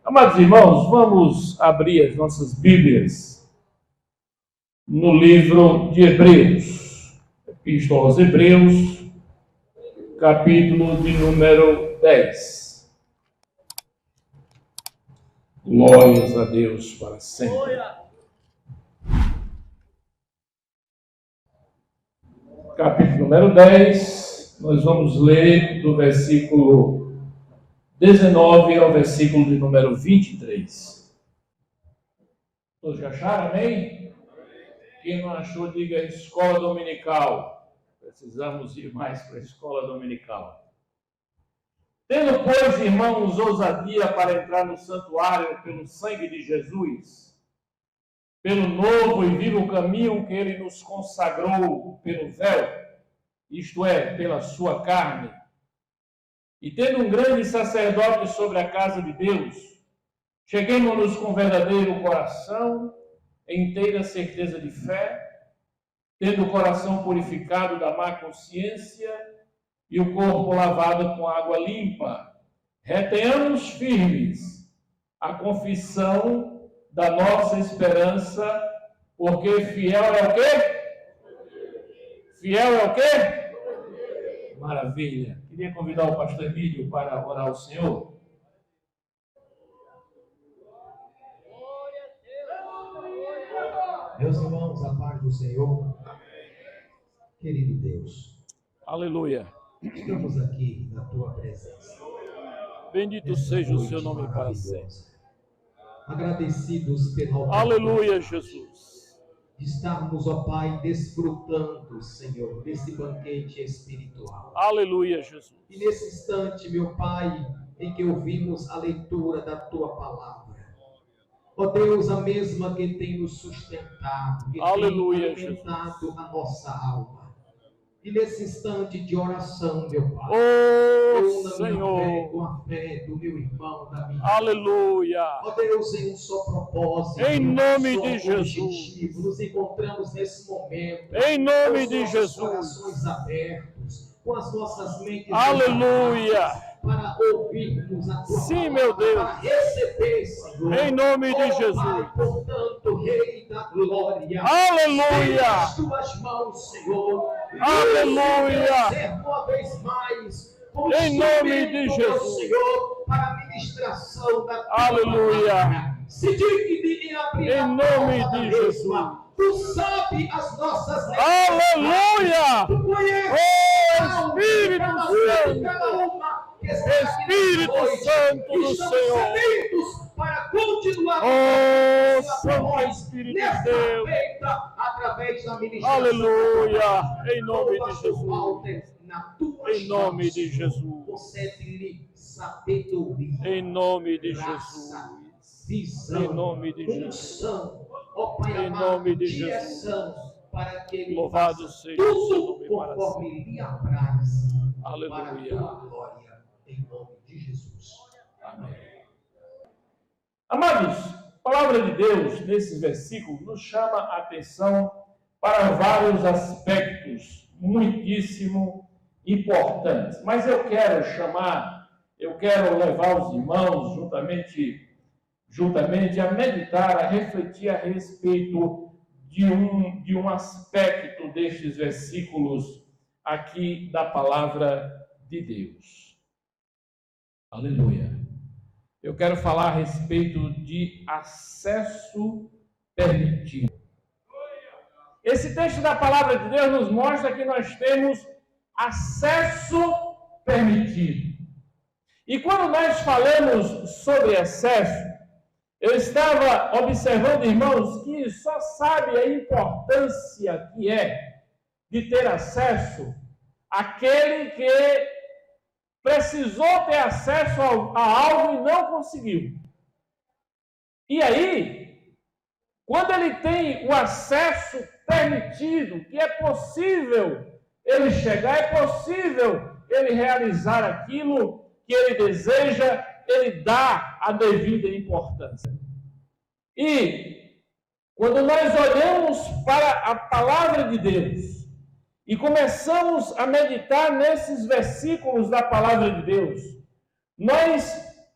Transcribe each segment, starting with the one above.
Amados irmãos, vamos abrir as nossas Bíblias no livro de Hebreus, Epístola aos Hebreus, capítulo de número 10. Glórias a Deus para sempre. Capítulo número 10, nós vamos ler do versículo 19 ao versículo de número 23. Todos já acharam, amém? Quem não achou, diga escola dominical. Precisamos ir mais para a escola dominical. Tendo, pois, irmãos, ousadia para entrar no santuário pelo sangue de Jesus, pelo novo e vivo caminho que ele nos consagrou pelo véu, isto é, pela sua carne, e tendo um grande sacerdote sobre a casa de Deus, cheguemos-nos com verdadeiro coração, em inteira certeza de fé, tendo o coração purificado da má consciência e o corpo lavado com água limpa. Retenhamos firmes a confissão da nossa esperança, porque fiel é o quê? Fiel é o quê? Maravilha. Queria convidar o pastor Emílio para orar ao Senhor. Meus irmãos, a paz do Senhor. Querido Deus. Aleluia. Estamos aqui na tua presença. Bendito seja o seu nome para sempre. Agradecidos pela oportunidade. Aleluia, Jesus. De estarmos, ó Pai, desfrutando, Senhor, desse banquete espiritual. Aleluia, Jesus. E nesse instante, meu Pai, em que ouvimos a leitura da tua palavra, ó Deus, a mesma que tem nos sustentado, que Aleluia, tem alimentado a nossa alma. E nesse instante de oração, meu Pai, Oh, Senhor, com a fé do meu irmão, da minha aleluia. Ó Deus, em um só propósito, Em nome um só de objetivo, Jesus. nos encontramos nesse momento, Em nome com de os nossos Jesus. corações abertos, com as nossas mentes Aleluia. abertas, para ouvirmos a tua Sim, palavra, meu Deus. para receber, Senhor. Em nome de Ó Jesus. Pai, portanto, Rei da glória, Aleluia. estenda as tuas mãos, Senhor. Aleluia. Ser uma vez mais, Em nome de meu Jesus. Senhor, para a ministração da tua Aleluia. palavra. Se digne em abrir Em a nome porta de da Jesus. mesma. Tu sabe as nossas Aleluia. Tu conheces Oh, Espírito cada um, Santo. cada uma que está aqui Espírito nessa noite. Santo do Estamos Senhor. sedentos para continuar Oh, a sua Santo voz Espírito nesta de Deus. feita através da ministração. Aleluia. Em nome de Jesus. Walter, na tua Em nome mãos, de Jesus. concede-lhe sabedoria, Em nome de graça, Jesus. visão, Em nome de Jesus. unção, ó Pai Em amado, nome de direção, para que ele Louvado faça seja o seu tudo nome para conforme lhe apraz, para a Aleluia. tua glória, em nome de Jesus. Amém. Amados, a palavra de Deus, nesse versículo, nos chama a atenção para vários aspectos muitíssimo importantes. Mas eu quero levar os irmãos juntamente a meditar, a refletir a respeito de um aspecto destes versículos aqui da palavra de Deus. Aleluia. Eu quero falar a respeito de acesso permitido. Esse texto da palavra de Deus nos mostra que nós temos acesso permitido. E quando nós falamos sobre acesso, eu estava observando, irmãos, que só sabe a importância que é de ter acesso aquele que precisou ter acesso a algo e não conseguiu. E aí, quando ele tem o acesso permitido, que é possível ele chegar, é possível ele realizar aquilo que ele deseja, ele dá a devida importância. E quando nós olhamos para a palavra de Deus e começamos a meditar nesses versículos da palavra de Deus, nós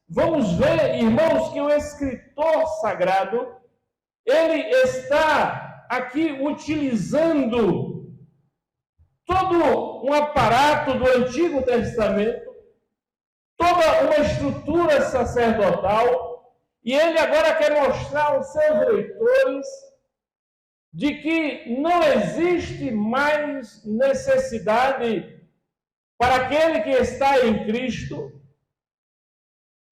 vamos ver, irmãos, que o escritor sagrado, ele está aqui utilizando todo um aparato do Antigo Testamento, toda uma estrutura sacerdotal, e ele agora quer mostrar aos seus leitores de que não existe mais necessidade para aquele que está em Cristo,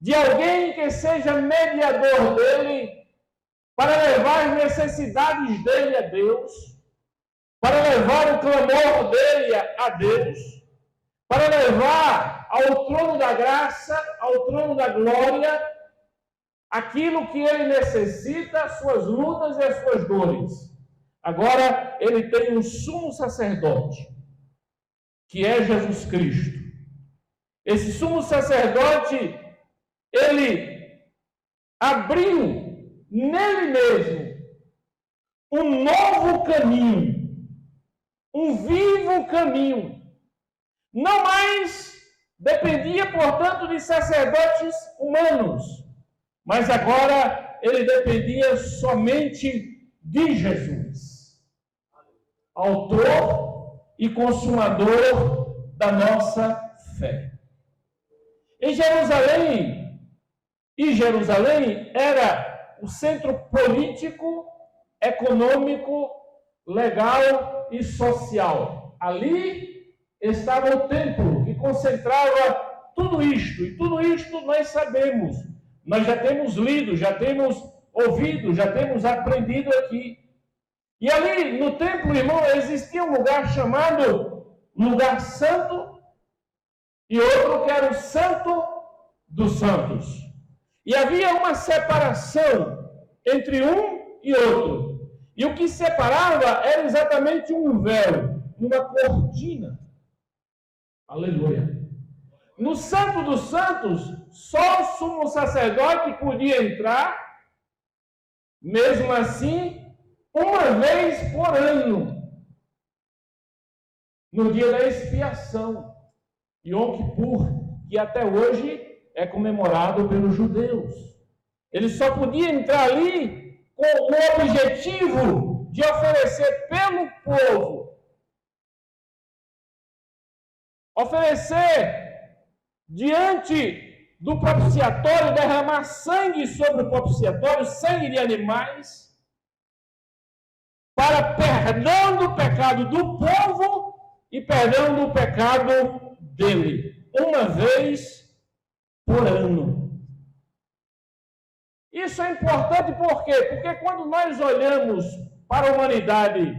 de alguém que seja mediador dele, para levar as necessidades dele a Deus, para levar o clamor dele a Deus, para levar ao trono da graça, ao trono da glória, aquilo que ele necessita, as suas lutas e as suas dores. Agora ele tem um sumo sacerdote, que é Jesus Cristo. Esse sumo sacerdote, ele abriu nele mesmo um novo caminho, um vivo caminho. Não mais dependia, portanto, de sacerdotes humanos, mas agora ele dependia somente de Jesus, autor e consumador da nossa fé. Em Jerusalém era o centro político, econômico, legal e social. Ali estava o templo, que concentrava tudo isto. E tudo isto nós sabemos. Nós já temos lido, já temos ouvido, já temos aprendido aqui. E ali no templo, irmão, existia um lugar chamado Lugar Santo e outro que era o Santo dos Santos. E havia uma separação entre um e outro. E o que separava era exatamente um véu, uma cortina. Aleluia. No Santo dos Santos, só o sumo sacerdote podia entrar, mesmo assim, uma vez por ano, no dia da expiação, Yom Kippur, que até hoje é comemorado pelos judeus. Ele só podia entrar ali com o objetivo de oferecer pelo povo, oferecer diante do propiciatório, derramar sangue sobre o propiciatório, sangue de animais, para perdão do pecado do povo e perdão do pecado dele, uma vez por ano. Isso é importante por quê? Porque quando nós olhamos para a humanidade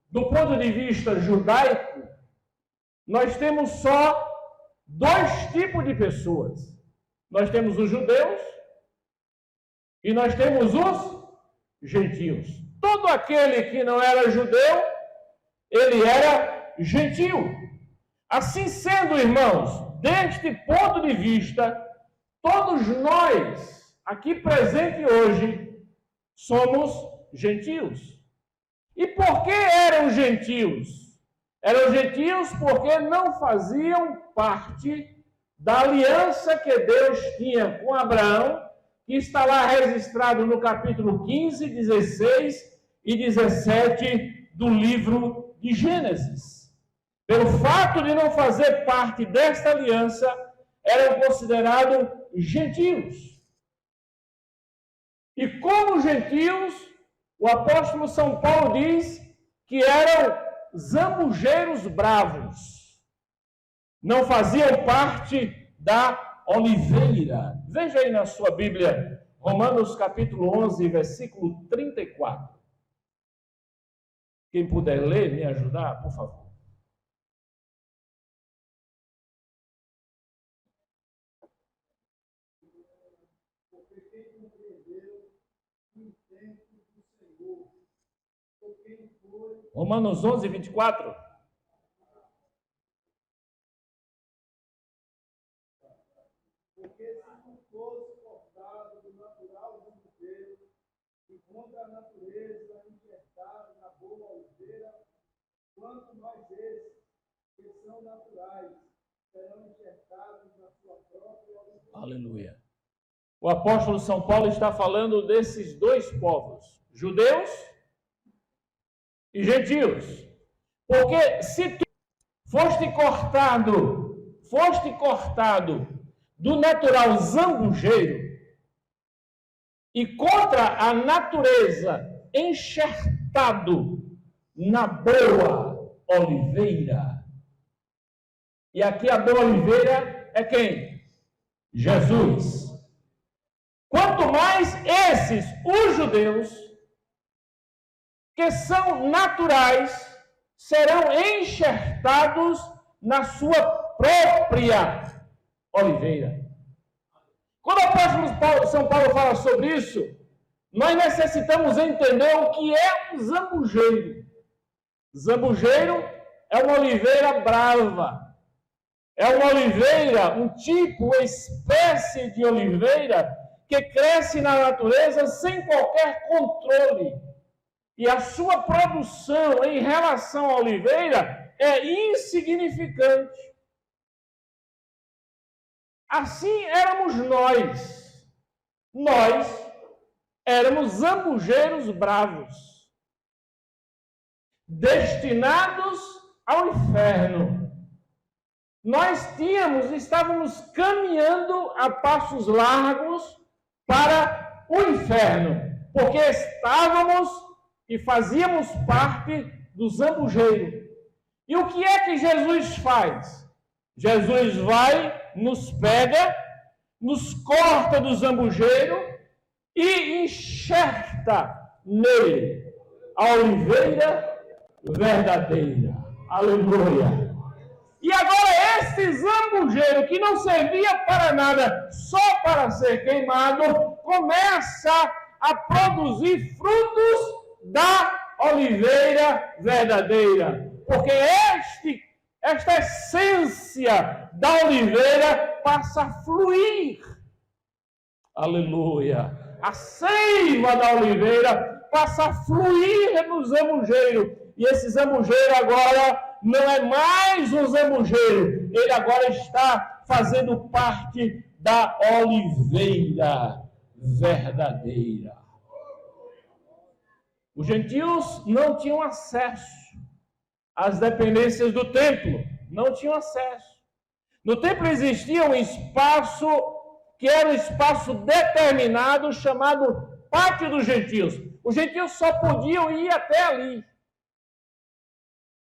do ponto de vista judaico, nós temos só dois tipos de pessoas. Nós temos os judeus e nós temos os gentios. Todo aquele que não era judeu, ele era gentio. Assim sendo, irmãos, deste ponto de vista, todos nós, aqui presentes hoje, somos gentios. E por que eram gentios? Eram gentios porque não faziam parte da aliança que Deus tinha com Abraão, que está lá registrado no capítulo 15, 16 e 17 do livro de Gênesis. Pelo fato de não fazer parte desta aliança, eram considerados gentios. E como gentios, o apóstolo São Paulo diz que eram zambujeiros bravos. Não faziam parte da oliveira. Veja aí na sua Bíblia, Romanos capítulo 11, versículo 34. Quem puder ler, me ajudar, por favor. Romanos 11, 24. Porque se não fosse cortado do natural zumbuzeiro, e contra a natureza enxertado na boa oliveira, quanto mais esses, que são naturais, serão enxertados na sua própria oliveira. Aleluia. O apóstolo São Paulo está falando desses dois povos, judeus e gentios. Porque se tu foste cortado do natural zambujeiro e contra a natureza enxertado na boa oliveira. E aqui a boa oliveira é quem? Jesus. Quanto mais esses, os judeus, que são naturais, serão enxertados na sua própria oliveira. Quando o apóstolo São Paulo fala sobre isso, nós necessitamos entender o que é um zambujeiro. Zambujeiro é uma oliveira brava. É uma oliveira, um tipo, uma espécie de oliveira que cresce na natureza sem qualquer controle. E a sua produção em relação à oliveira é insignificante. Assim éramos nós. Nós éramos zambujeiros bravos, destinados ao inferno. Nós estávamos caminhando a passos largos para o inferno, porque estávamos e fazíamos parte do zambujeiro. E o que é que Jesus faz? Jesus vai, nos pega, nos corta do zambujeiro e enxerta nele a oliveira verdadeira. Aleluia! E agora este zambujeiro, que não servia para nada, só para ser queimado, começa a produzir frutos da oliveira verdadeira. Porque esta essência da oliveira passa a fluir. Aleluia! A seiva da oliveira passa a fluir no zambujeiro. E esse zambujeiro agora não é mais um zambujeiro. Ele agora está fazendo parte da oliveira verdadeira. Os gentios não tinham acesso às dependências do templo. Não tinham acesso. No templo existia um espaço que era um espaço determinado, chamado Pátio dos Gentios. Os gentios só podiam ir até ali.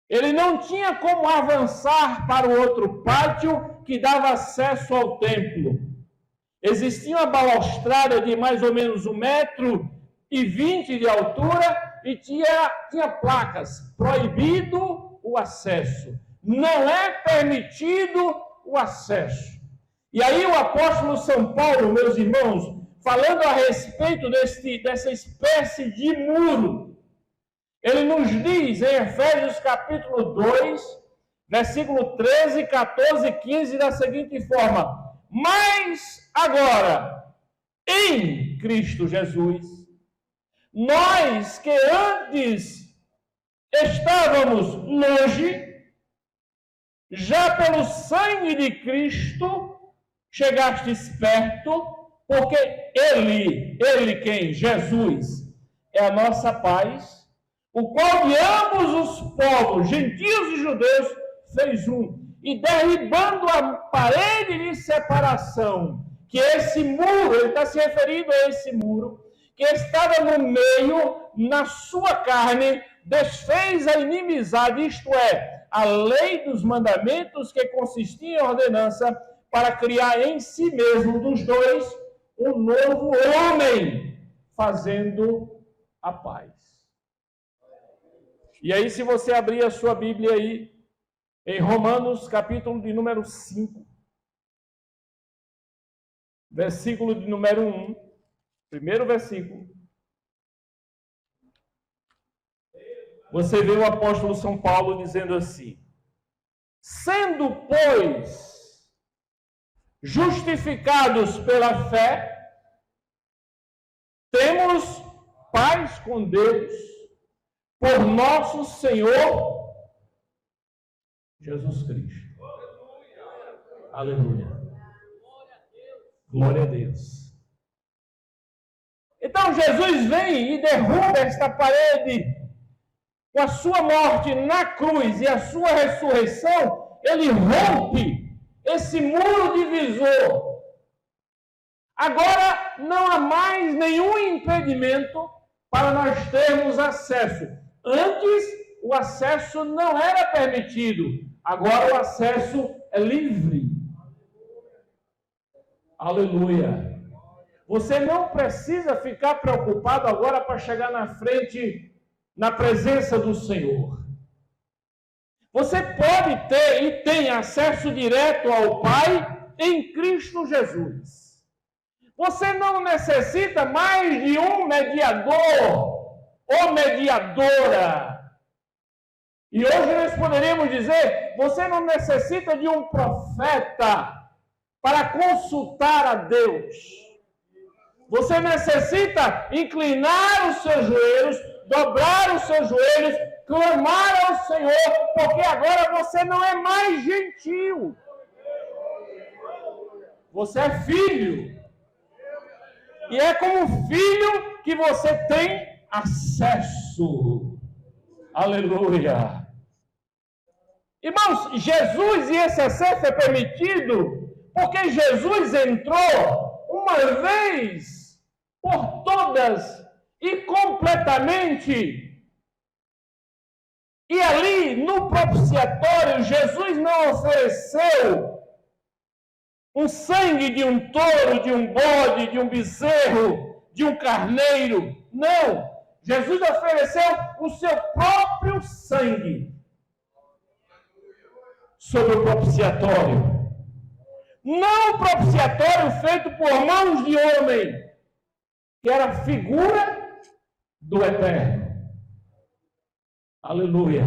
Ele não tinha como avançar para o outro pátio que dava acesso ao templo. Existia uma balaustrada de mais ou menos 1,20 m de altura e tinha placas: proibido o acesso, não é permitido o acesso. E aí o apóstolo São Paulo, meus irmãos, falando a respeito dessa espécie de muro, ele nos diz em Efésios capítulo 2, versículo 13, 14 e 15, da seguinte forma: mas agora, em Cristo Jesus, nós que antes estávamos longe, já pelo sangue de Cristo, chegastes perto, porque Ele quem? Jesus, é a nossa paz, o qual de ambos os povos, gentios e judeus, fez um, e derribando a parede de separação, que esse muro, ele está se referindo a esse muro, que estava no meio, na sua carne, desfez a inimizade, isto é, a lei dos mandamentos, que consistia em ordenança, para criar em si mesmo dos dois um novo homem, fazendo a paz. E aí, se você abrir a sua Bíblia aí, em Romanos, capítulo de número 5, versículo de número 1, primeiro versículo, você vê o apóstolo São Paulo dizendo assim: sendo, pois, justificados pela fé, temos paz com Deus, por nosso Senhor Jesus Cristo. Aleluia. Glória a Deus. Então Jesus vem e derruba esta parede com a sua morte na cruz e a sua ressurreição. Ele rompe esse muro divisor. Agora não há mais nenhum impedimento para nós termos acesso. Antes, o acesso não era permitido. Agora o acesso é livre. Aleluia. Você não precisa ficar preocupado agora para chegar na frente, na presença do Senhor. Você pode ter e tem acesso direto ao Pai em Cristo Jesus. Você não necessita mais de um mediador ou mediadora. E hoje nós poderíamos dizer, você não necessita de um profeta para consultar a Deus. Você necessita inclinar os seus joelhos, dobrar os seus joelhos, clamar ao Senhor, porque agora você não é mais gentil. Você é filho. E é como filho que você tem acesso. Aleluia. Irmãos, Jesus, e esse acesso é permitido porque Jesus entrou uma vez por todas e completamente. E ali no propiciatório, Jesus não ofereceu um sangue de um touro, de um bode, de um bezerro, de um carneiro. Não. Jesus ofereceu o seu próprio sangue sobre o propiciatório. Não o propiciatório feito por mãos de homem, que era a figura do Eterno. Aleluia.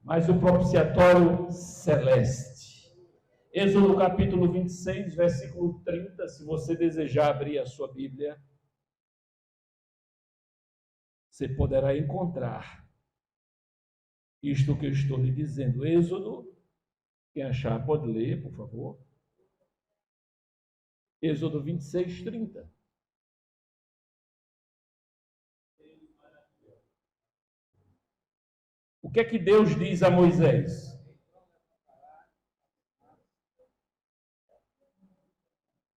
Mas o propiciatório celeste. Êxodo capítulo 26, versículo 30, se você desejar abrir a sua Bíblia, você poderá encontrar isto que eu estou lhe dizendo. Êxodo, quem achar pode ler, por favor. Êxodo 26, 30. O que é que Deus diz a Moisés?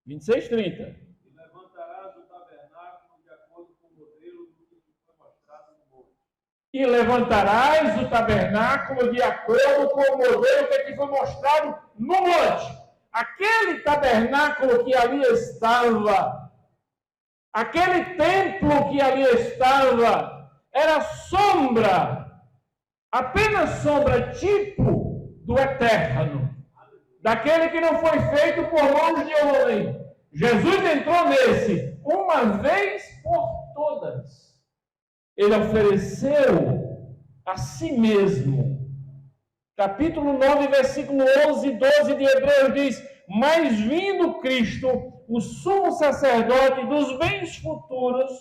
E levantarás o tabernáculo de acordo com o modelo do que foi mostrado no monte. E levantarás o tabernáculo de acordo com o modelo que foi mostrado no monte. Aquele tabernáculo que ali estava, aquele templo que ali estava, era sombra, apenas sombra, tipo do Eterno, daquele que não foi feito por mãos de homem. Jesus entrou nesse, uma vez por todas. Ele ofereceu a si mesmo. Capítulo 9, versículo 11 e 12 de Hebreus diz: mas vindo Cristo, o sumo sacerdote dos bens futuros,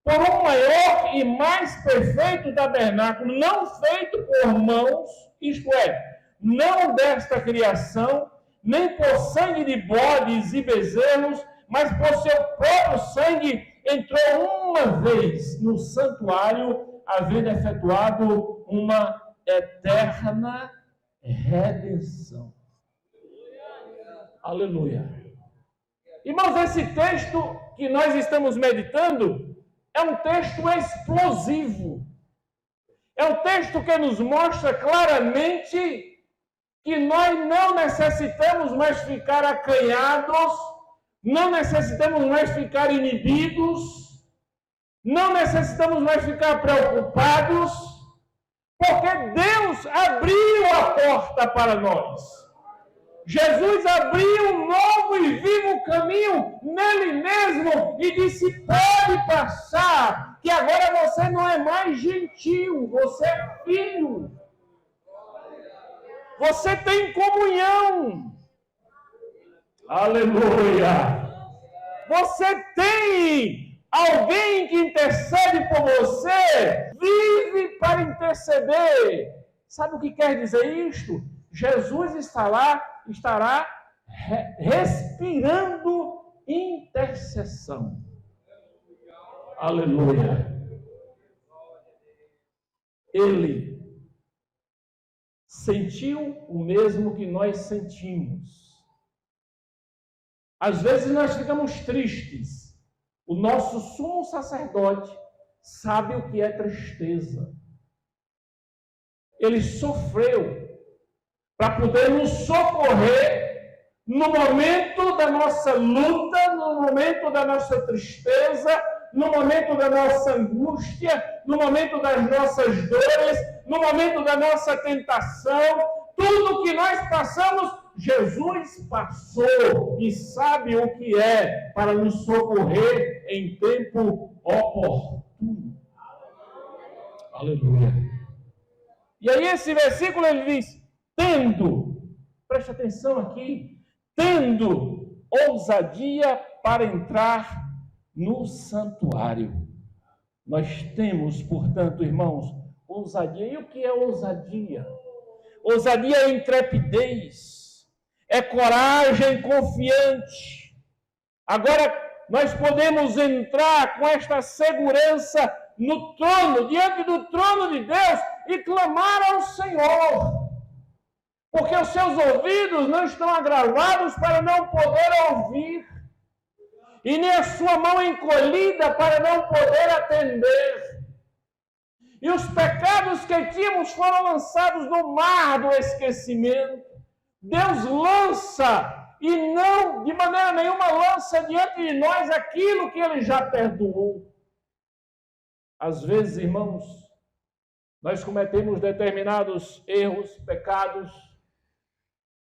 por um maior e mais perfeito tabernáculo, não feito por mãos, isto é, não desta criação, nem por sangue de bodes e bezerros, mas por seu próprio sangue, entrou uma vez no santuário, havendo efetuado uma eterna redenção. Aleluia. Irmãos, esse texto que nós estamos meditando é um texto explosivo. É um texto que nos mostra claramente que nós não necessitamos mais ficar acanhados, não necessitamos mais ficar inibidos, não necessitamos mais ficar preocupados, porque Deus abriu a porta para nós. Jesus abriu um novo e vivo caminho nele mesmo e disse: pode passar, que agora você não é mais gentil, você é filho. Você tem comunhão. Aleluia. Você tem alguém que intercede por você, vive para interceder. Sabe o que quer dizer isto? Jesus estará respirando intercessão. Aleluia. Ele sentiu o mesmo que nós sentimos. Às vezes nós ficamos tristes. O nosso sumo sacerdote sabe o que é tristeza. Ele sofreu para poder nos socorrer no momento da nossa luta, no momento da nossa tristeza, no momento da nossa angústia, no momento das nossas dores, no momento da nossa tentação. Tudo que nós passamos, Jesus passou e sabe o que é para nos socorrer em tempo oportuno. Aleluia. E aí esse versículo ele diz, preste atenção aqui, tendo ousadia para entrar no santuário. Nós temos, portanto, irmãos, ousadia. E o que é ousadia? Ousadia é intrepidez, é coragem confiante. Agora, nós podemos entrar com esta segurança no trono, diante do trono de Deus e clamar ao Senhor. Porque os seus ouvidos não estão agravados para não poder ouvir. E nem a sua mão encolhida para não poder atender. E os pecados que tínhamos foram lançados no mar do esquecimento. Deus lança, e não de maneira nenhuma lança diante de nós aquilo que Ele já perdoou. Às vezes, irmãos, nós cometemos determinados erros, pecados,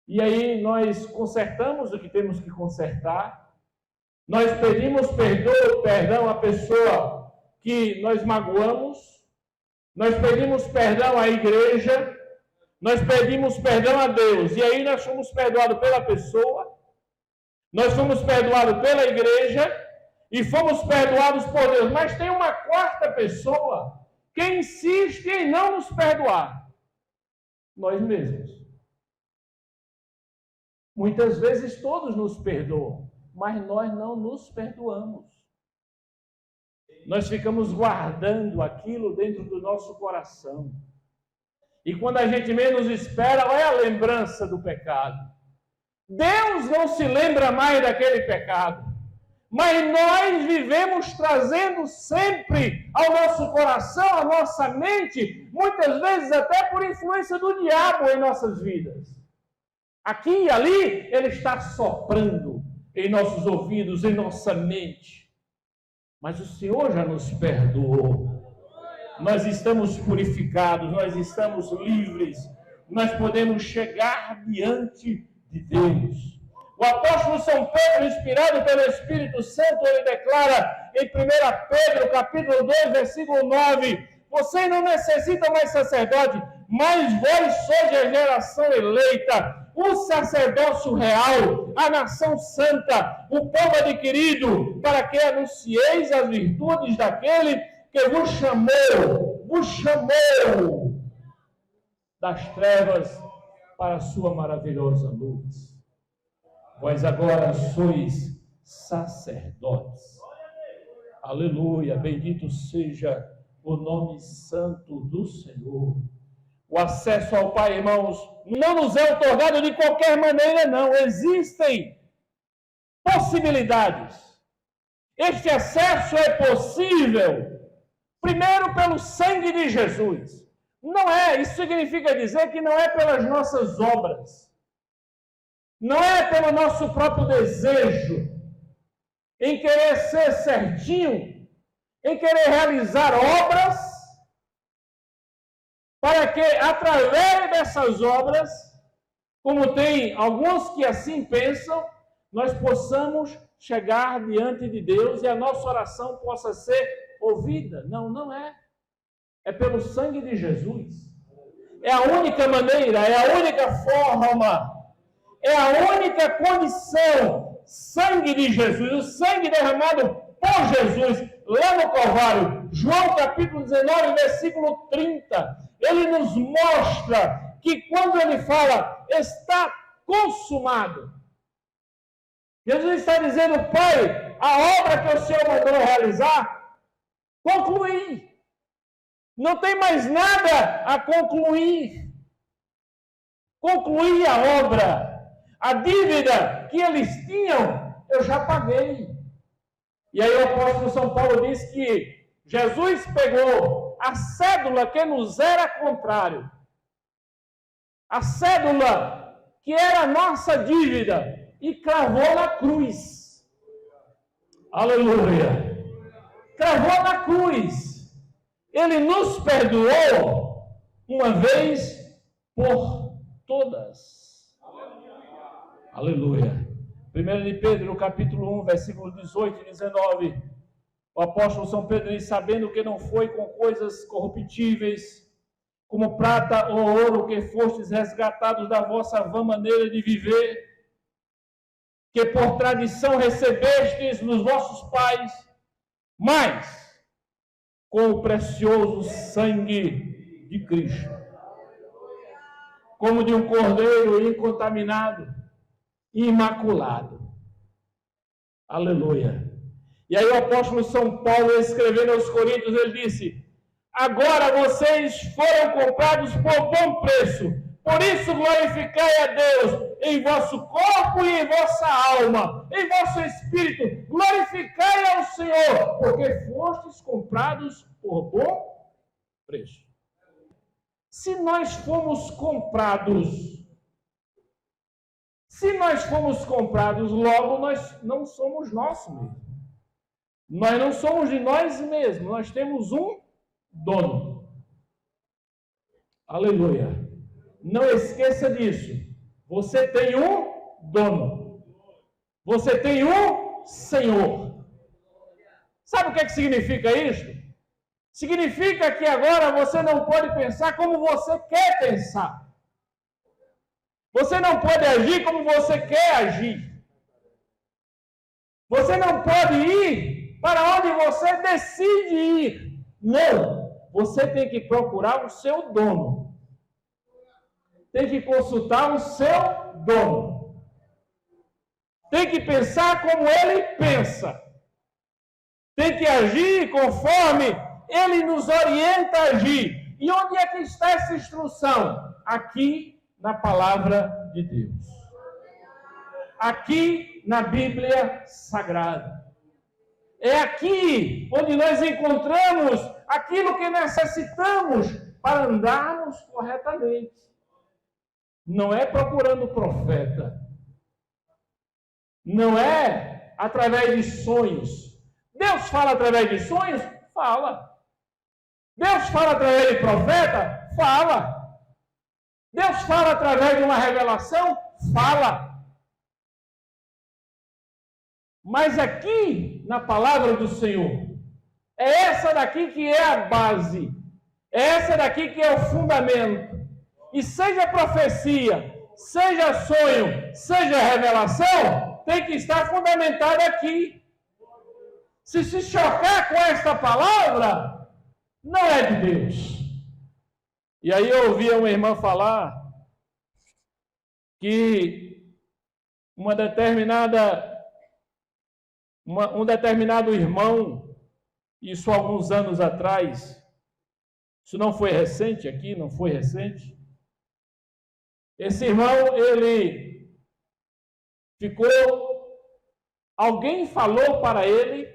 e aí nós consertamos o que temos que consertar. Nós pedimos perdão à pessoa que nós magoamos, nós pedimos perdão à igreja, nós pedimos perdão a Deus, e aí nós fomos perdoados pela pessoa, nós fomos perdoados pela igreja, e fomos perdoados por Deus. Mas tem uma quarta pessoa que insiste em não nos perdoar. Nós mesmos. Muitas vezes todos nos perdoam, mas nós não nos perdoamos. Nós ficamos guardando aquilo dentro do nosso coração. E quando a gente menos espera, olha a lembrança do pecado. Deus não se lembra mais daquele pecado. Mas nós vivemos trazendo sempre ao nosso coração, à nossa mente, muitas vezes até por influência do diabo em nossas vidas. Aqui e ali, ele está soprando em nossos ouvidos, em nossa mente. Mas o Senhor já nos perdoou. Nós estamos purificados, nós estamos livres. Nós podemos chegar diante de Deus. O apóstolo São Pedro, inspirado pelo Espírito Santo, ele declara em 1 Pedro, capítulo 2, versículo 9, vocês não necessitam mais sacerdote, mas vós sois a geração eleita, o sacerdócio real, a nação santa, o povo adquirido, para que anuncieis as virtudes daquele que vos chamou das trevas para a sua maravilhosa luz. Vós agora sois sacerdotes. Aleluia, bendito seja o nome santo do Senhor. O acesso ao Pai, irmãos, não nos é otorgado de qualquer maneira, não. Existem possibilidades. Este acesso é possível, primeiro, pelo sangue de Jesus. Isso significa dizer que não é pelas nossas obras. Não é pelo nosso próprio desejo, em querer ser certinho, em querer realizar obras, para que através dessas obras, como tem alguns que assim pensam, nós possamos chegar diante de Deus e a nossa oração possa ser ouvida. Não é. É pelo sangue de Jesus. É a única maneira, é a única forma. É a única condição, sangue de Jesus, o sangue derramado por Jesus, lá no Calvário, João capítulo 19, versículo 30, ele nos mostra que quando ele fala, está consumado, Jesus está dizendo, Pai, a obra que o Senhor mandou realizar, concluir. Não tem mais nada a concluir. Concluir a obra. A dívida que eles tinham, eu já paguei. E aí o apóstolo São Paulo diz que Jesus pegou a cédula que nos era contrário. A cédula que era a nossa dívida e cravou na cruz. Aleluia! Cravou na cruz. Ele nos perdoou uma vez por todas. Aleluia! 1 de Pedro, no capítulo 1, versículo 18 e 19, o apóstolo São Pedro diz, sabendo que não foi com coisas corruptíveis, como prata ou ouro, que fostes resgatados da vossa vã maneira de viver, que por tradição recebestes dos vossos pais, mas com o precioso sangue de Cristo, como de um cordeiro incontaminado, imaculado. Aleluia. E aí o apóstolo São Paulo, escrevendo aos Coríntios, ele disse, agora vocês foram comprados por bom preço, por isso glorificai a Deus em vosso corpo e em vossa alma, em vosso espírito, glorificai ao Senhor, porque fostes comprados por bom preço. Se nós fomos comprados, logo nós não somos nossos mesmos. Nós não somos de nós mesmos, nós temos um dono. Aleluia. Não esqueça disso. Você tem um dono. Você tem um Senhor. Sabe o que significa isso? Significa que agora você não pode pensar como você quer pensar. Você não pode agir como você quer agir. Você não pode ir para onde você decide ir. Não. Você tem que procurar o seu dono. Tem que consultar o seu dono. Tem que pensar como ele pensa. Tem que agir conforme ele nos orienta a agir. E onde é que está essa instrução? Aqui na palavra de Deus. Aqui na Bíblia Sagrada. É aqui onde nós encontramos aquilo que necessitamos para andarmos corretamente. Não é procurando profeta. Não é através de sonhos. Deus fala através de sonhos? Fala. Deus fala através de profeta? Fala. Deus fala através de uma revelação? Fala. Mas aqui, na palavra do Senhor, é essa daqui que é a base. É essa daqui que é o fundamento. E seja profecia, seja sonho, seja revelação, tem que estar fundamentado aqui. Se chocar com esta palavra, não é de Deus. E aí eu ouvia uma irmã falar que um determinado irmão, isso há alguns anos atrás, isso não foi recente aqui, não foi recente, esse irmão, ele alguém falou para ele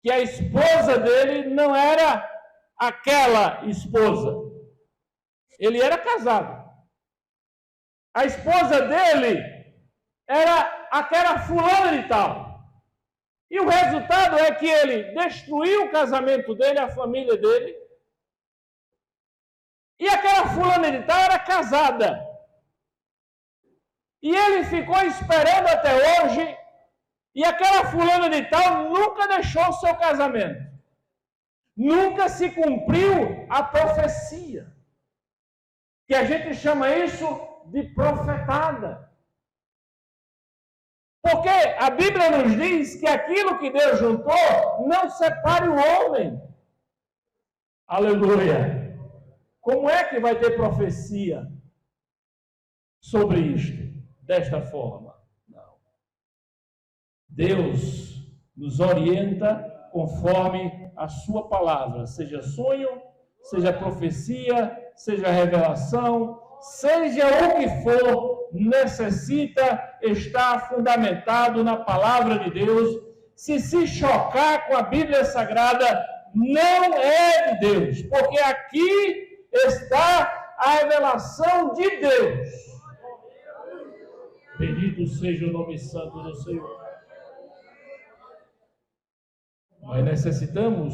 que a esposa dele não era aquela esposa. Ele era casado. A esposa dele era aquela fulana de tal. E o resultado é que ele destruiu o casamento dele, a família dele. E aquela fulana de tal era casada. E ele ficou esperando até hoje, e aquela fulana de tal nunca deixou o seu casamento. Nunca se cumpriu a profecia. Que a gente chama isso de profetada. Porque a Bíblia nos diz que aquilo que Deus juntou, não separe o homem. Aleluia. Como é que vai ter profecia sobre isto? Desta forma, não. Deus nos orienta conforme a sua palavra, seja sonho, seja profecia, seja revelação, seja o que for, necessita estar fundamentado na palavra de Deus. Se chocar com a Bíblia Sagrada, não é de Deus, porque aqui está a revelação de Deus. Bendito seja o nome santo do Senhor. Nós necessitamos,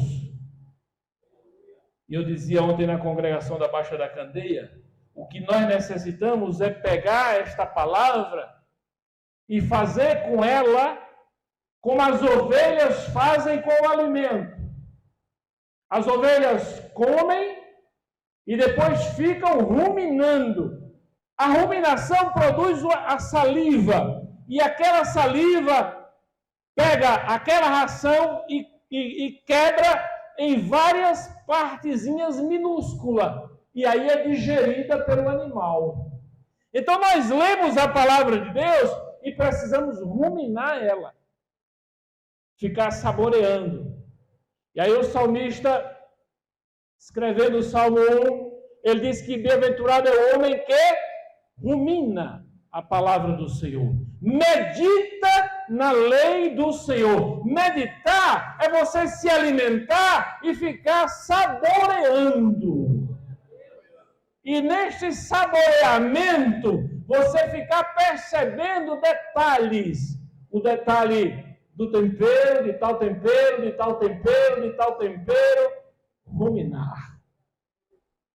e eu dizia ontem na congregação da Baixa da Candeia, o que nós necessitamos é pegar esta palavra e fazer com ela como as ovelhas fazem com o alimento. As ovelhas comem e depois ficam ruminando. A ruminação produz a saliva, e aquela saliva pega aquela ração e quebra em várias partezinhas minúsculas, e aí é digerida pelo animal. Então nós lemos a palavra de Deus e precisamos ruminar ela, ficar saboreando. E aí o salmista, escrevendo o Salmo 1, ele diz que bem-aventurado é o homem que rumina a palavra do Senhor, medita na lei do Senhor. Meditar é você se alimentar e ficar saboreando. E neste saboreamento, você ficar percebendo detalhes. O detalhe do tempero, de tal tempero, de tal tempero, de tal tempero. Ruminar.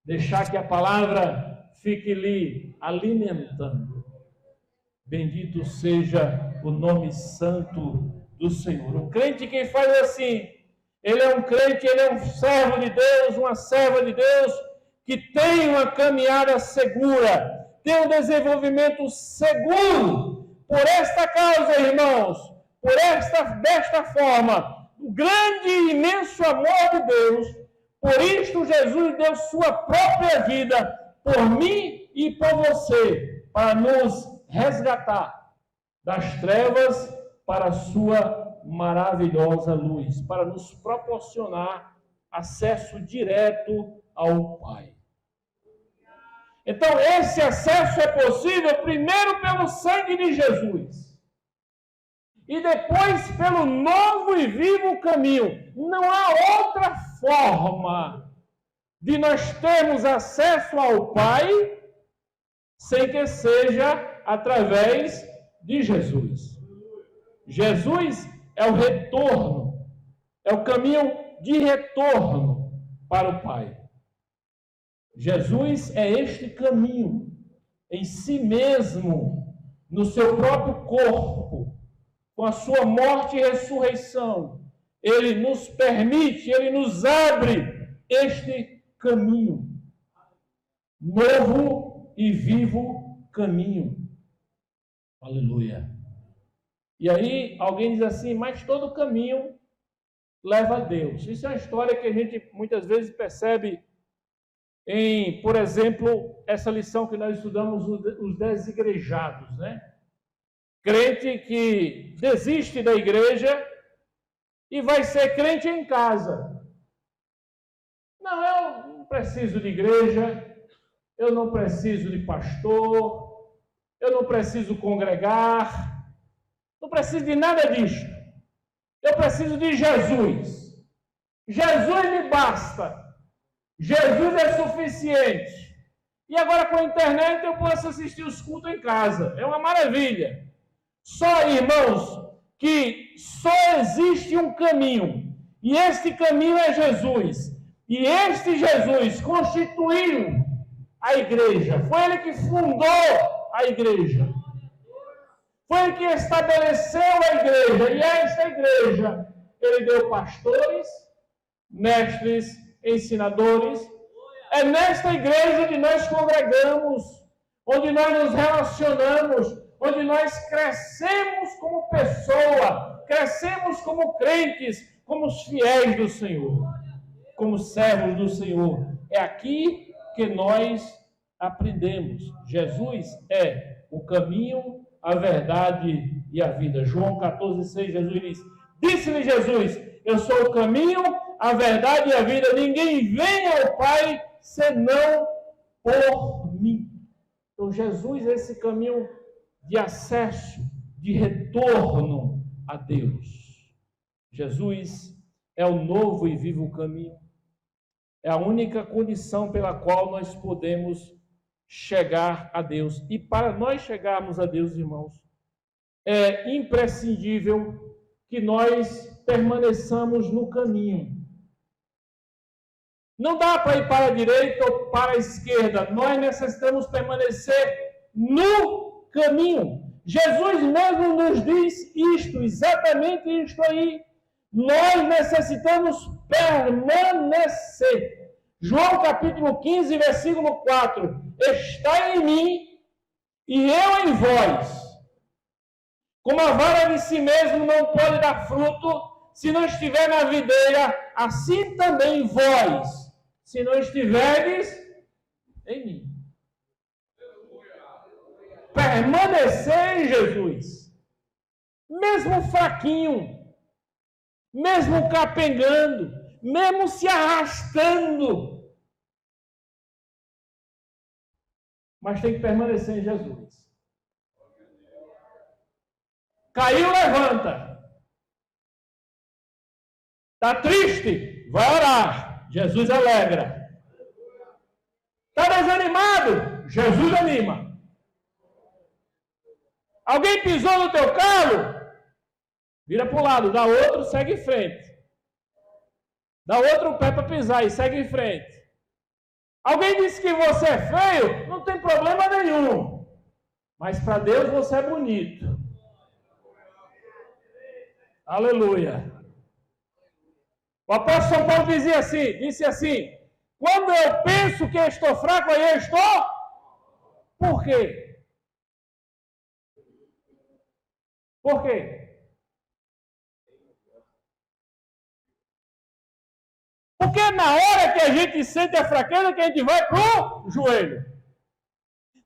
Deixar que a palavra fique lhe alimentando. Bendito seja o nome santo do Senhor. O crente que faz assim, ele é um crente, ele é um servo de Deus, uma serva de Deus, que tem uma caminhada segura, tem um desenvolvimento seguro. Por esta causa, irmãos, desta forma, o grande e imenso amor de Deus, por isto Jesus deu sua própria vida por mim e por você, para nos resgatar das trevas para a sua maravilhosa luz, para nos proporcionar acesso direto ao Pai. Então, esse acesso é possível primeiro pelo sangue de Jesus e depois pelo novo e vivo caminho. Não há outra forma de nós termos acesso ao Pai sem que seja através de Jesus. Jesus é o retorno, é o caminho de retorno para o Pai. Jesus é este caminho em si mesmo, no seu próprio corpo, com a sua morte e ressurreição. Ele nos permite, ele nos abre este caminho, novo e vivo caminho. Aleluia. E aí alguém diz assim, mas todo caminho leva a Deus. Isso é uma história que a gente muitas vezes percebe em, por exemplo, essa lição que nós estudamos, os desigrejados, né? Crente que desiste da igreja e vai ser crente em casa. Não, eu não preciso de igreja, eu não preciso de pastor, eu não preciso congregar, não preciso de nada disso. Eu preciso de Jesus. Jesus me basta. Jesus é suficiente. E agora com a internet eu posso assistir os cultos em casa. É uma maravilha. Só, irmãos, que só existe um caminho. E este caminho é Jesus. E este Jesus constituiu a igreja. Foi ele que fundou a igreja. Foi ele que estabeleceu a igreja. E esta igreja, ele deu pastores, mestres, ensinadores. É nesta igreja onde nós congregamos, onde nós nos relacionamos, onde nós crescemos como pessoa, crescemos como crentes, como os fiéis do Senhor, como servos do Senhor. É aqui que nós aprendemos. Jesus é o caminho, a verdade e a vida. João 14,6, Jesus diz: disse-lhe Jesus: Eu sou o caminho, a verdade e a vida. Ninguém vem ao Pai senão por mim. Então, Jesus é esse caminho de acesso, de retorno a Deus. Jesus é o novo e vivo caminho. É a única condição pela qual nós podemos chegar a Deus. E para nós chegarmos a Deus, irmãos, é imprescindível que nós permaneçamos no caminho. Não dá para ir para a direita ou para a esquerda. Nós necessitamos permanecer no caminho. Jesus mesmo nos diz isto, exatamente isto aí. Nós necessitamos permanecer. João capítulo 15, versículo 4. Está em mim e eu em vós. Como a vara de si mesmo não pode dar fruto se não estiver na videira, assim também vós, se não estiverdes em mim. Permanecer em Jesus, mesmo fraquinho, mesmo capengando, mesmo se arrastando, mas tem que permanecer em Jesus. Caiu, levanta. Está triste? Vai orar. Jesus alegra. Está desanimado? Jesus anima. Alguém pisou no teu calo? Vira para o lado. Dá outro, segue em frente. Dá outro pé para pisar e segue em frente. Alguém disse que você é feio? Não tem problema nenhum. Mas para Deus você é bonito. Aleluia. O apóstolo São Paulo disse assim, quando eu penso que eu estou fraco, aí eu estou. Por quê? Por quê? Porque na hora que a gente sente a fraqueza, que a gente vai pro joelho.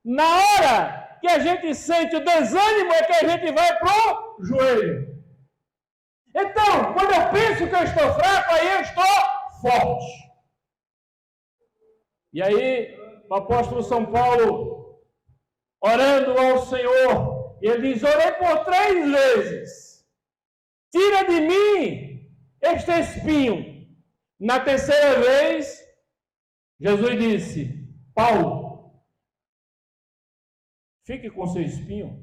Na hora que a gente sente o desânimo, é que a gente vai pro joelho. Então, quando eu penso que eu estou fraco, aí eu estou forte. E aí, o apóstolo São Paulo, orando ao Senhor, ele diz, orei por 3 vezes. Tira de mim este espinho. Na terceira vez, Jesus disse, Paulo, fique com seu espinho.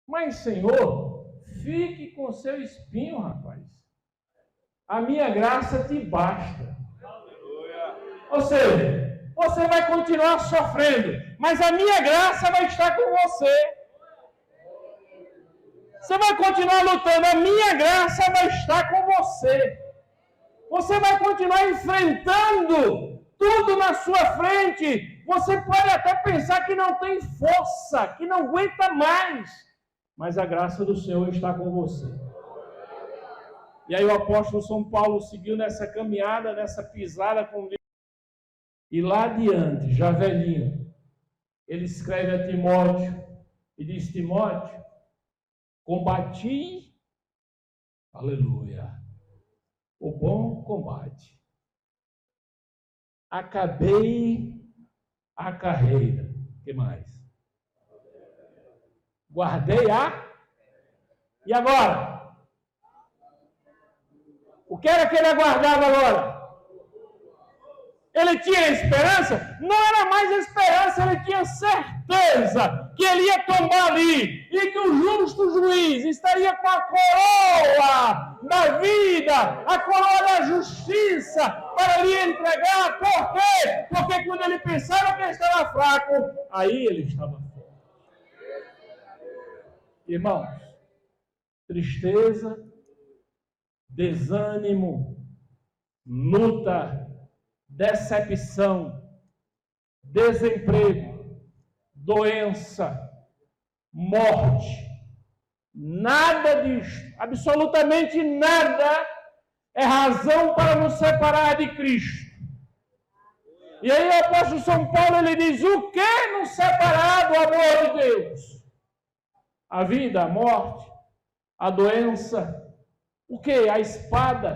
Mas, Senhor, fique com seu espinho, rapaz. A minha graça te basta. Ou seja, você vai continuar sofrendo, mas a minha graça vai estar com você. Você vai continuar lutando, a minha graça vai estar com você. Você vai continuar enfrentando tudo na sua frente. Você pode até pensar que não tem força, que não aguenta mais. Mas a graça do Senhor está com você. E aí o apóstolo São Paulo seguiu nessa caminhada, nessa pisada com Deus. E lá adiante, já velhinho, ele escreve a Timóteo e diz, Timóteo, combati, aleluia, o bom combate. Acabei a carreira. O que mais? Guardei a... E agora? O que era que ele aguardava agora? Ele tinha esperança? Não era mais esperança, ele tinha certeza que ele ia tombar ali e que o justo juiz estaria com a coroa da vida, a coroa da justiça para lhe entregar. Por quê? Porque quando ele pensava que ele estava fraco, aí ele estava forte. Irmãos, tristeza, desânimo, luta, decepção, desemprego, doença, morte, nada disso, absolutamente nada é razão para nos separar de Cristo. E aí o apóstolo São Paulo ele diz, o que nos separar do amor de Deus? A vida, a morte, a doença, O que? A espada.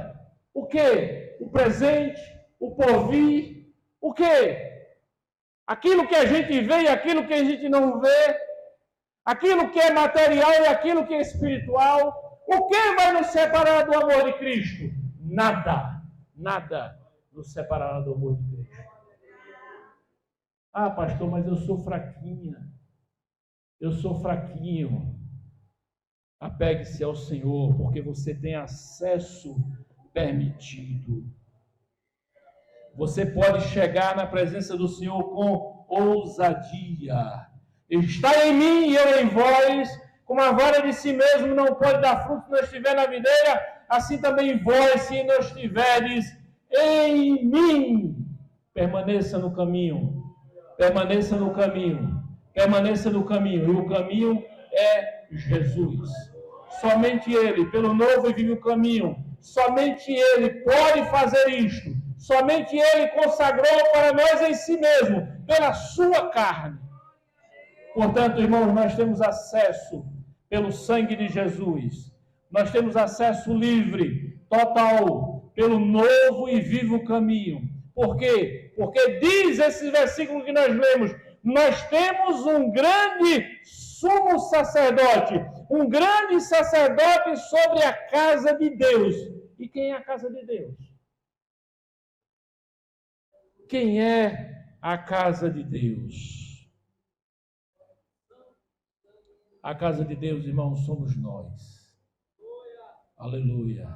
O que? O presente, o porvir. O que? Aquilo que a gente vê e aquilo que a gente não vê. Aquilo que é material e aquilo que é espiritual. O que vai nos separar do amor de Cristo? Nada. Nada nos separará do amor de Cristo. Ah, pastor, mas eu sou fraquinha. Eu sou fraquinho. Apegue-se ao Senhor, porque você tem acesso permitido. Você pode chegar na presença do Senhor com ousadia. Está em mim e eu em vós, como a vara de si mesmo não pode dar fruto se não estiver na videira, assim também vós, se não estiverdes em mim. Permaneça no caminho. Permaneça no caminho. Permaneça no caminho. E o caminho é Jesus. Somente Ele, pelo novo e vivo caminho, somente Ele pode fazer isto. Somente Ele consagrou para nós em si mesmo, pela sua carne. Portanto, irmãos, nós temos acesso pelo sangue de Jesus. Nós temos acesso livre, total, pelo novo e vivo caminho. Por quê? Porque diz esse versículo que nós lemos, nós temos um grande sumo sacerdote, um grande sacerdote sobre a casa de Deus. E quem é a casa de Deus? Quem é a casa de Deus? A casa de Deus, irmãos, somos nós. Aleluia.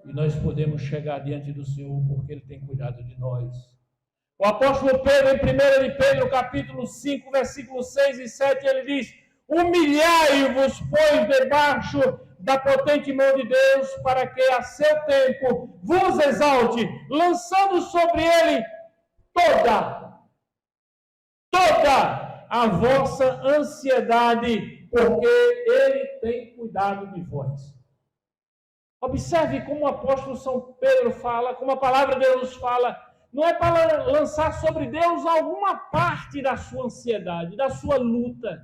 E nós podemos chegar diante do Senhor porque Ele tem cuidado de nós. O apóstolo Pedro, em 1 de Pedro, capítulo 5, versículos 6 e 7, ele diz: humilhai-vos, pois, debaixo da potente mão de Deus, para que a seu tempo vos exalte, lançando sobre Ele toda a vossa ansiedade, porque Ele tem cuidado de vós. Observe como o apóstolo São Pedro fala, como a palavra de Deus fala. Não é para lançar sobre Deus alguma parte da sua ansiedade, da sua luta,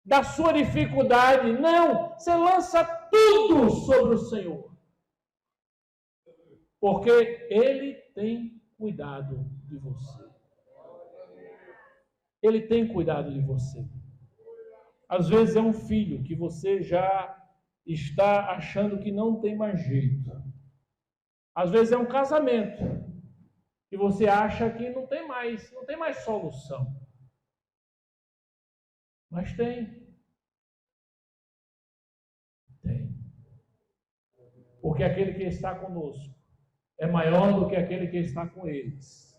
da sua dificuldade. Não, você lança tudo sobre o Senhor. Porque Ele tem cuidado de você. Ele tem cuidado de você. Às vezes é um filho que você já está achando que não tem mais jeito. Às vezes é um casamento que você acha que não tem mais solução. Mas tem. Tem. Porque aquele que está conosco é maior do que aquele que está com eles.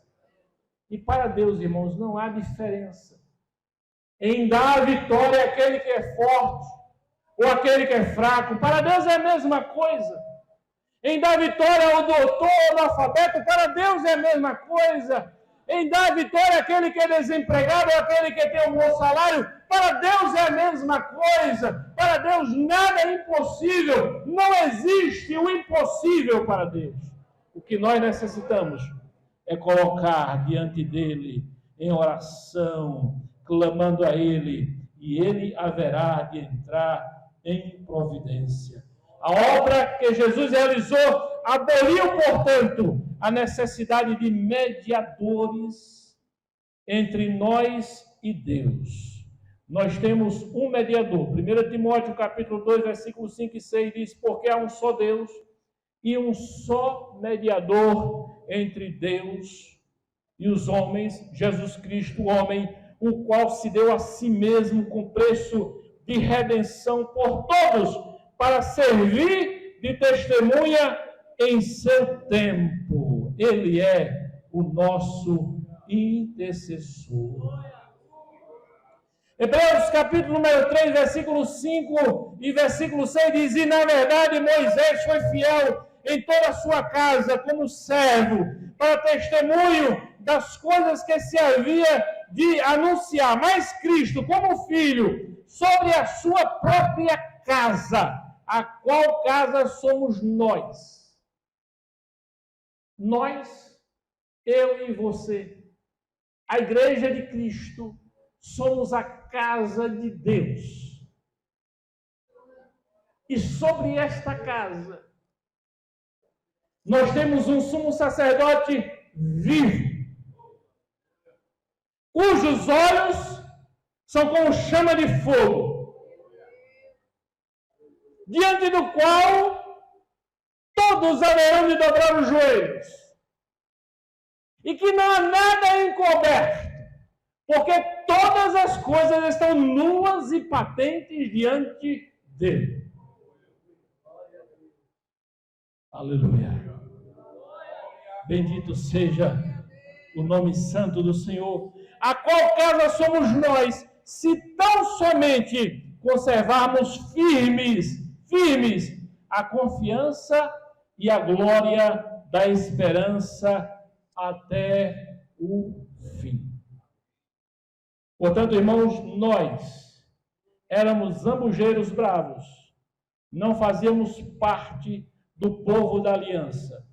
E para Deus, irmãos, não há diferença em dar a vitória àquele que é forte ou àquele que é fraco. Para Deus é a mesma coisa. Em dar vitória ao doutor ou ao analfabeto, para Deus é a mesma coisa. Em dar vitória àquele que é desempregado ou àquele que tem um bom salário, para Deus é a mesma coisa. Para Deus nada é impossível. Não existe o impossível para Deus. O que nós necessitamos é colocar diante dele em oração, clamando a ele, e ele haverá de entrar em providência. A obra que Jesus realizou aboliu, portanto, a necessidade de mediadores entre nós e Deus. Nós temos um mediador. 1 Timóteo, capítulo 2, versículos 5 e 6 diz: porque há um só Deus e um só mediador entre Deus e os homens, Jesus Cristo, o homem, o qual se deu a si mesmo com preço de redenção por todos, para servir de testemunha em seu tempo. Ele é o nosso intercessor. Hebreus capítulo número 3, versículo 5 e versículo 6 diz: e na verdade Moisés foi fiel em toda a sua casa como servo, para testemunho das coisas que se havia de anunciar, mas Cristo como filho sobre a sua própria casa, a qual casa somos nós. Nós, eu e você, a igreja de Cristo, somos a casa de Deus. E sobre esta casa, nós temos um sumo sacerdote vivo, cujos olhos são como chama de fogo, diante do qual todos haverão de dobrar os joelhos, e que não há nada encoberto, porque todas as coisas estão nuas e patentes diante dele. Aleluia. Bendito seja o nome santo do Senhor, a qual casa somos nós, se tão somente conservarmos firmes a confiança e a glória da esperança até o fim. Portanto, irmãos, nós éramos zambujeiros bravos, não fazíamos parte do povo da aliança.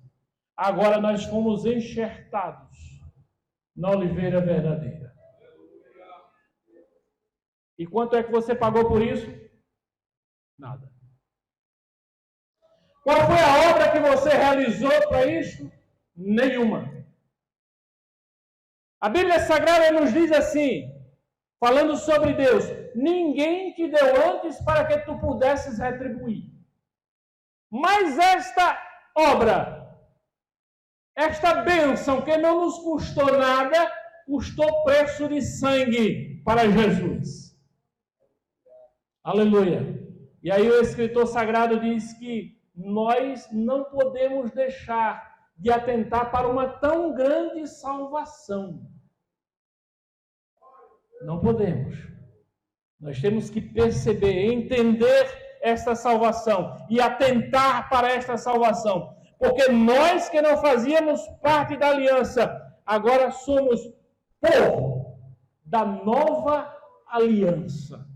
Agora nós fomos enxertados na oliveira verdadeira. E quanto é que você pagou por isso? Nada. Qual foi a obra que você realizou para isso? Nenhuma. A Bíblia Sagrada nos diz assim, falando sobre Deus: ninguém te deu antes para que tu pudesses retribuir. Mas esta obra, esta bênção que não nos custou nada, custou preço de sangue para Jesus. Aleluia. E aí o escritor sagrado diz que nós não podemos deixar de atentar para uma tão grande salvação. Não podemos. Nós temos que perceber, entender esta salvação e atentar para esta salvação. Porque nós que não fazíamos parte da aliança, agora somos povo da nova aliança.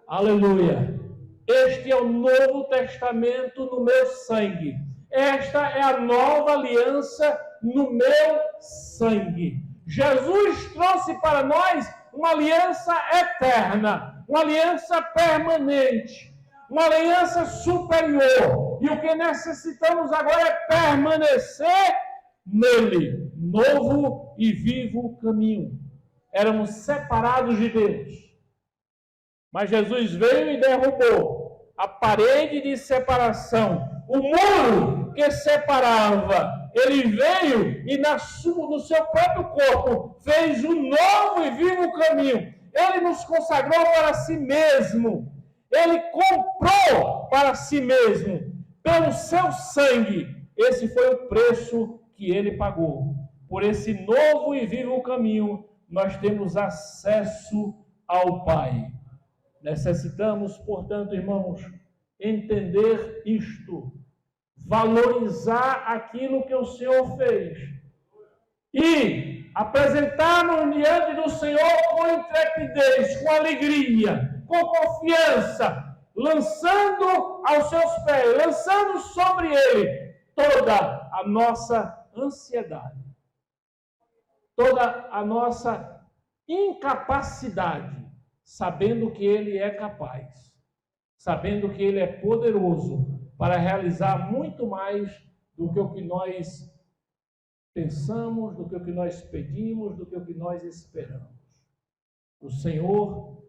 Aleluia. Este é o Novo Testamento no meu sangue. Esta é a nova aliança no meu sangue. Jesus trouxe para nós uma aliança eterna, uma aliança permanente, uma aliança superior. E o que necessitamos agora é permanecer nele, novo e vivo caminho. Éramos separados de Deus. Mas Jesus veio e derrubou a parede de separação, o muro que separava. Ele veio e no seu próprio corpo fez um novo e vivo caminho. Ele nos consagrou para si mesmo. Ele comprou para si mesmo, pelo seu sangue. Esse foi o preço que ele pagou. Por esse novo e vivo caminho, nós temos acesso ao Pai. Necessitamos, portanto, irmãos, entender isto, valorizar aquilo que o Senhor fez e apresentar-nos diante do Senhor com intrepidez, com alegria, com confiança, lançando aos seus pés, lançando sobre Ele toda a nossa ansiedade, toda a nossa incapacidade, sabendo que Ele é capaz, sabendo que Ele é poderoso para realizar muito mais do que o que nós pensamos, do que o que nós pedimos, do que o que nós esperamos. O Senhor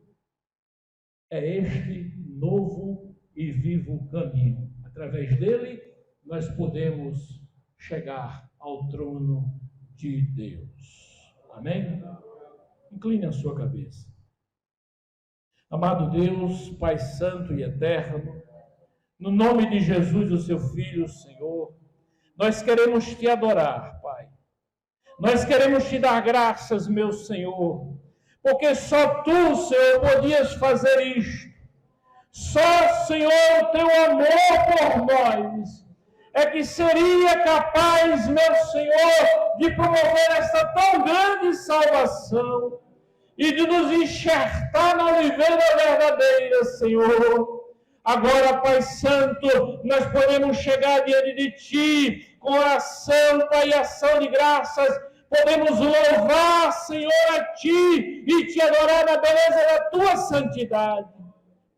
é este novo e vivo caminho. Através dele, nós podemos chegar ao trono de Deus. Amém? Incline a sua cabeça. Amado Deus, Pai Santo e Eterno, no nome de Jesus, o seu Filho, Senhor, nós queremos te adorar, Pai. Nós queremos te dar graças, meu Senhor, porque só tu, Senhor, podias fazer isto. Só, Senhor, o teu amor por nós é que seria capaz, meu Senhor, de promover esta tão grande salvação e de nos enxertar na oliveira verdadeira, Senhor. Agora, Pai Santo, nós podemos chegar diante de Ti com oração, Pai, e ação de graças. Podemos louvar, Senhor, a Ti e Te adorar na beleza da Tua santidade.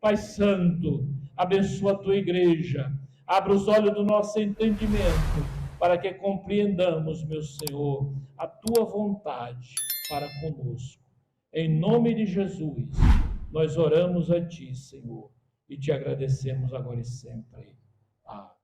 Pai Santo, abençoa a tua igreja, abra os olhos do nosso entendimento, para que compreendamos, meu Senhor, a tua vontade para conosco. Em nome de Jesus, nós oramos a ti, Senhor, e te agradecemos agora e sempre. Amém.